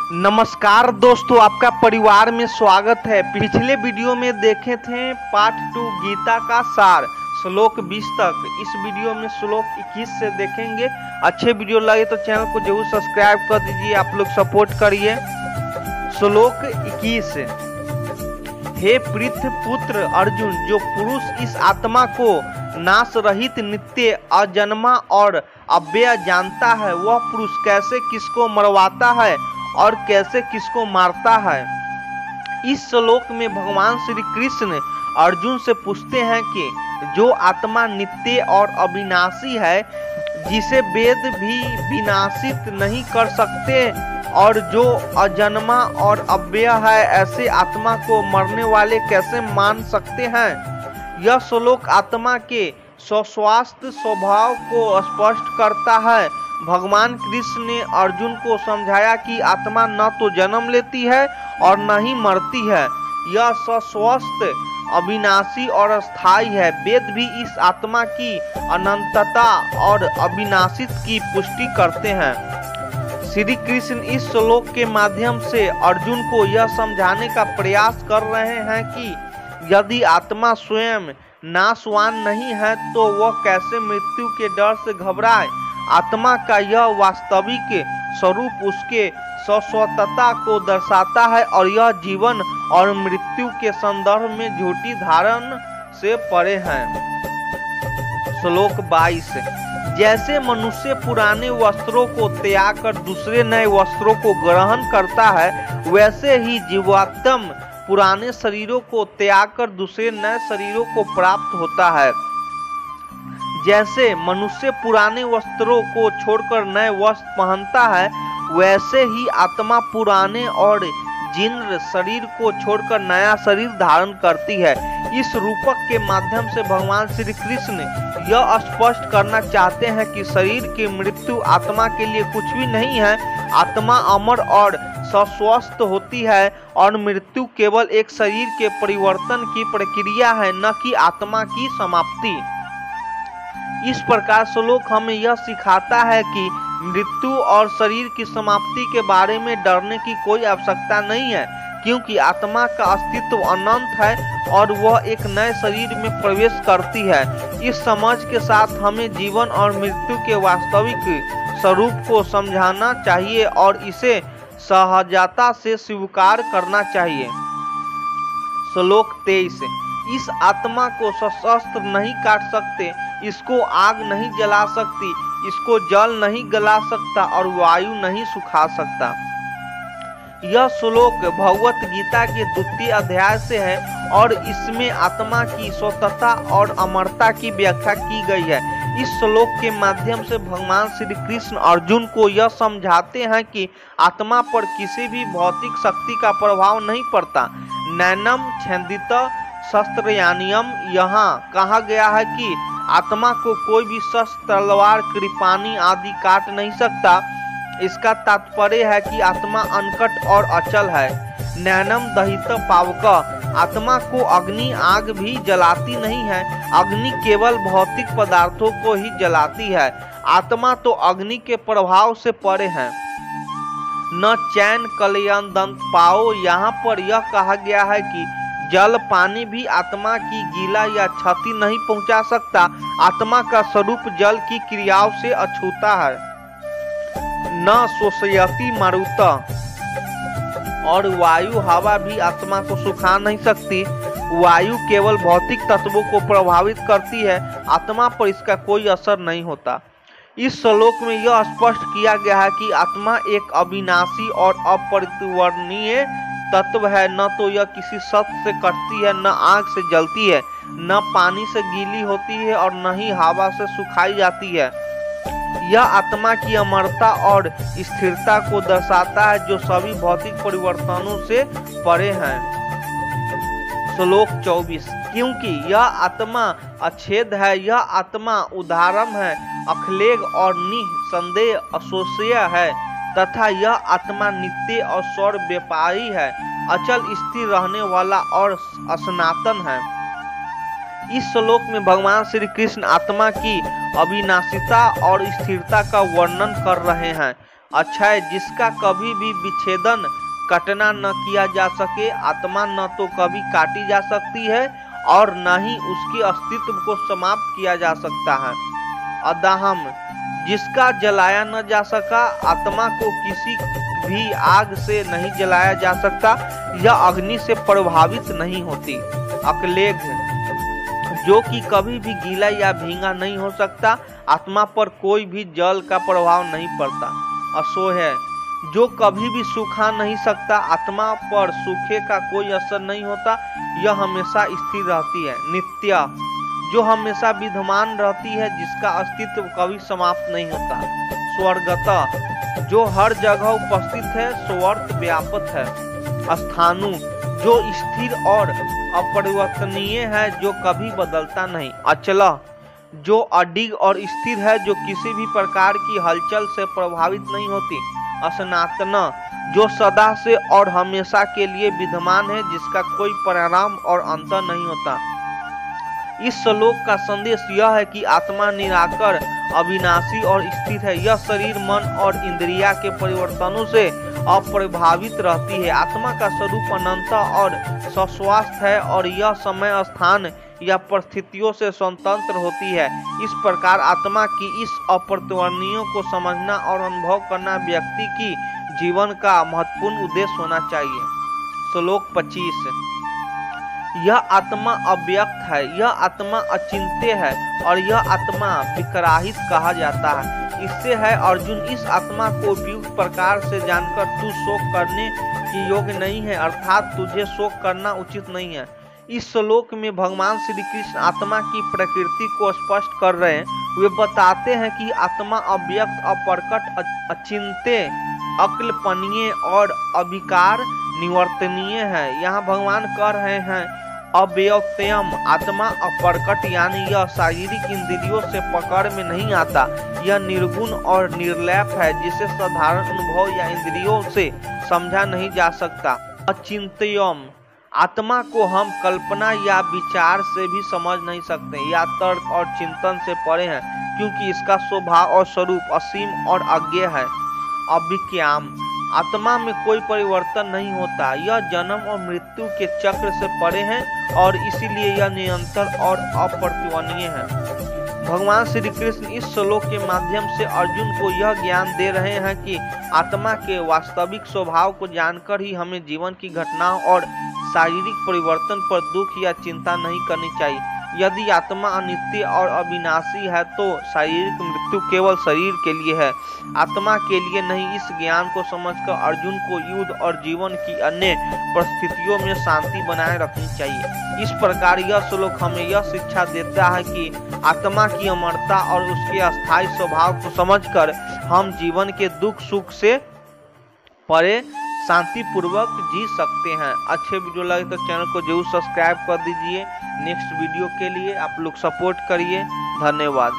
नमस्कार दोस्तों, आपका परिवार में स्वागत है। पिछले वीडियो में देखे थे पार्ट 2 गीता का सार श्लोक 20 तक। इस वीडियो में श्लोक 21 से देखेंगे। अच्छे वीडियो लगे तो चैनल को जरूर सब्सक्राइब कर दीजिए, आप लोग सपोर्ट करिए। श्लोक 21। हे पृथ पुत्र अर्जुन, जो पुरुष इस आत्मा को नाश रहित नित्य अजन्मा और अव्यय जानता है, वह पुरुष कैसे किसको मरवाता है और कैसे किसको मारता है। इस श्लोक में भगवान श्री कृष्ण अर्जुन से पूछते हैं कि जो आत्मा नित्य और अविनाशी है, जिसे वेद भी विनाशित नहीं कर सकते, और जो अजन्मा और अव्यय है, ऐसे आत्मा को मरने वाले कैसे मान सकते हैं। यह श्लोक आत्मा के स्वस्वास्थ स्वभाव को स्पष्ट करता है। भगवान कृष्ण ने अर्जुन को समझाया कि आत्मा न तो जन्म लेती है और न ही मरती है, यह सस्वस्थ अविनाशी और स्थायी है। वेद भी इस आत्मा की अनंतता और अविनाशित की पुष्टि करते हैं। श्री कृष्ण इस श्लोक के माध्यम से अर्जुन को यह समझाने का प्रयास कर रहे हैं कि यदि आत्मा स्वयं नाशवान नहीं है तो वह कैसे मृत्यु के डर से घबराए। आत्मा का यह वास्तविक स्वरूप उसके शाश्वतता को दर्शाता है और यह जीवन और मृत्यु के संदर्भ में झूठी धारणा से परे है। श्लोक 22। जैसे मनुष्य पुराने वस्त्रों को त्याग कर दूसरे नए वस्त्रों को ग्रहण करता है, वैसे ही जीवात्मा पुराने शरीरों को त्याग कर दूसरे नए शरीरों को प्राप्त होता है। जैसे मनुष्य पुराने वस्त्रों को छोड़कर नए वस्त्र पहनता है, वैसे ही आत्मा पुराने और जीर्ण शरीर को छोड़कर नया शरीर धारण करती है। इस रूपक के माध्यम से भगवान श्री कृष्ण यह स्पष्ट करना चाहते हैं कि शरीर की मृत्यु आत्मा के लिए कुछ भी नहीं है। आत्मा अमर और सस्वस्थ होती है और मृत्यु केवल एक शरीर के परिवर्तन की प्रक्रिया है, न कि आत्मा की समाप्ति। इस प्रकार श्लोक हमें यह सिखाता है कि मृत्यु और शरीर की समाप्ति के बारे में डरने की कोई आवश्यकता नहीं है, क्योंकि आत्मा का अस्तित्व अनंत है और वह एक नए शरीर में प्रवेश करती है। इस समझ के साथ हमें जीवन और मृत्यु के वास्तविक स्वरूप को समझाना चाहिए और इसे सहजता से स्वीकार करना चाहिए। श्लोक 23। इस आत्मा को शस्त्र नहीं काट सकते, इसको आग नहीं जला सकती, इसको जल नहीं गला सकता और वायु नहीं सुखा सकता। यह श्लोक भगवत गीता के 2 अध्याय से है और इसमें आत्मा की स्वतंत्रता और अमरता की व्याख्या की गई है। इस श्लोक के माध्यम से भगवान श्री कृष्ण अर्जुन को यह समझाते हैं कि आत्मा पर किसी भी भौतिक शक्ति का प्रभाव नहीं पड़ता। नैनम छेदित शस्त्रयानियम, यहाँ कहा गया है कि आत्मा को कोई भी शस्त्र, तलवार, कृपाणी आदि काट नहीं सकता। इसका तात्पर्य है कि आत्मा अनकट और अचल है। नैनम दहित पावक, आत्मा को अग्नि आग भी जलाती नहीं है। अग्नि केवल भौतिक पदार्थों को ही जलाती है। आत्मा तो अग्नि के प्रभाव से परे है। न चैन कलयन दंत पाओ, यहाँ पर यह कहा गया है कि जल पानी भी आत्मा की गीला या क्षति नहीं पहुंचा सकता। आत्मा का स्वरूप जल की क्रियाओं से अछूता है। न शोषयति मारुत, और वायु हवा भी आत्मा को सुखा नहीं सकती। वायु केवल भौतिक तत्वों को प्रभावित करती है, आत्मा पर इसका कोई असर नहीं होता। इस श्लोक में यह स्पष्ट किया गया है कि आत्मा एक अविनाशी और अपरिवर्तनीय तत्व है। न तो यह किसी शस्त्र से कटती है, न आग से जलती है, न पानी से गीली होती है और न ही हवा से सुखाई जाती है। यह आत्मा की अमरता और स्थिरता को दर्शाता है, जो सभी भौतिक परिवर्तनों से परे हैं। श्लोक 24। क्योंकि यह आत्मा अछेद है, यह आत्मा उदारम है, अखलेग और निसंदेह अशोष्य है, तथा यह आत्मा नित्य और सर्वव्यापी है, अचल स्थिर रहने वाला और असनातन है। इस श्लोक में भगवान श्री कृष्ण आत्मा की अविनाशिता और स्थिरता का वर्णन कर रहे हैं। अक्षय जिसका कभी भी विच्छेदन कटना न किया जा सके, आत्मा न तो कभी काटी जा सकती है और न ही उसके अस्तित्व को समाप्त किया जा सकता है। अदाहम जिसका जलाया न जा सका, आत्मा को किसी भी आग से नहीं जलाया जा सकता, यह अग्नि से प्रभावित नहीं होती। अक्लेग जो कि कभी भी गीला या भींगा नहीं हो सकता, आत्मा पर कोई भी जल का प्रभाव नहीं पड़ता। असोह जो कभी भी सूखा नहीं सकता, आत्मा पर सूखे का कोई असर नहीं होता, यह हमेशा स्थिर रहती है। नित्य जो हमेशा विद्यमान रहती है, जिसका अस्तित्व कभी समाप्त नहीं होता। स्वर्गतः जो हर जगह उपस्थित है, स्वर्त व्यापक है। स्थानु जो स्थिर और अपरिवर्तनीय है, जो कभी बदलता नहीं। अचल जो अडिग और स्थिर है, जो किसी भी प्रकार की हलचल से प्रभावित नहीं होती। असनातन जो सदा से और हमेशा के लिए विद्यमान है, जिसका कोई परिणाम और अंत नहीं होता। इस श्लोक का संदेश यह है कि आत्मा निराकर, अविनाशी और स्थिर है। यह शरीर, मन और इंद्रिया के परिवर्तनों से अप्रभावित रहती है। आत्मा का स्वरूप अनंत और शाश्वत है और यह समय, स्थान या परिस्थितियों से स्वतंत्र होती है। इस प्रकार आत्मा की इस अपरिवर्तनीय को समझना और अनुभव करना व्यक्ति की जीवन का महत्वपूर्ण उद्देश्य होना चाहिए। श्लोक 25 यह आत्मा अव्यक्त है, यह आत्मा अचिंत्य है और यह आत्मा विकराहित कहा जाता है। इससे है अर्जुन, इस आत्मा को उपयुक्त प्रकार से जानकर तू शोक करने की योग्य नहीं है, अर्थात तुझे शोक करना उचित नहीं है। इस श्लोक में भगवान श्री कृष्ण आत्मा की प्रकृति को स्पष्ट कर रहे हैं। वे बताते हैं कि आत्मा अव्यक्त, अप्रकट, अचिंत्य, अकल्पनीय और अविकार निवर्तनीय है। यहाँ भगवान कह रहे हैं अव्यक्तम आत्मा अप्रकट, यानी यह शारीरिक इंद्रियों से पकड़ में नहीं आता। यह निर्गुण और निर्लेप है, जिसे साधारण अनुभव या इंद्रियों से समझा नहीं जा सकता। अचिंत्यम आत्मा को हम कल्पना या विचार से भी समझ नहीं सकते या तर्क और चिंतन से परे हैं, क्योंकि इसका स्वभाव और स्वरूप असीम और अज्ञेय है। अविक्याम आत्मा में कोई परिवर्तन नहीं होता, यह जन्म और मृत्यु के चक्र से परे है और इसीलिए यह निरंतर और अपरिवर्तनीय है। भगवान श्री कृष्ण इस श्लोक के माध्यम से अर्जुन को यह ज्ञान दे रहे हैं कि आत्मा के वास्तविक स्वभाव को जानकर ही हमें जीवन की घटनाओं और शारीरिक परिवर्तन पर दुख या चिंता नहीं करनी चाहिए। यदि आत्मा अनित्य और अविनाशी है तो शारीरिक मृत्यु केवल शरीर के लिए है, आत्मा के लिए नहीं। इस ज्ञान को समझकर अर्जुन को युद्ध और जीवन की अन्य परिस्थितियों में शांति बनाए रखनी चाहिए। इस प्रकार यह श्लोक हमें यह शिक्षा देता है कि आत्मा की अमरता और उसके अस्थायी स्वभाव को समझकर हम जीवन के दुख सुख से परे शांति पूर्वक जी सकते हैं। अच्छे वीडियो लगे तो चैनल को जरूर सब्सक्राइब कर दीजिए। नेक्स्ट वीडियो के लिए आप लोग सपोर्ट करिए। धन्यवाद।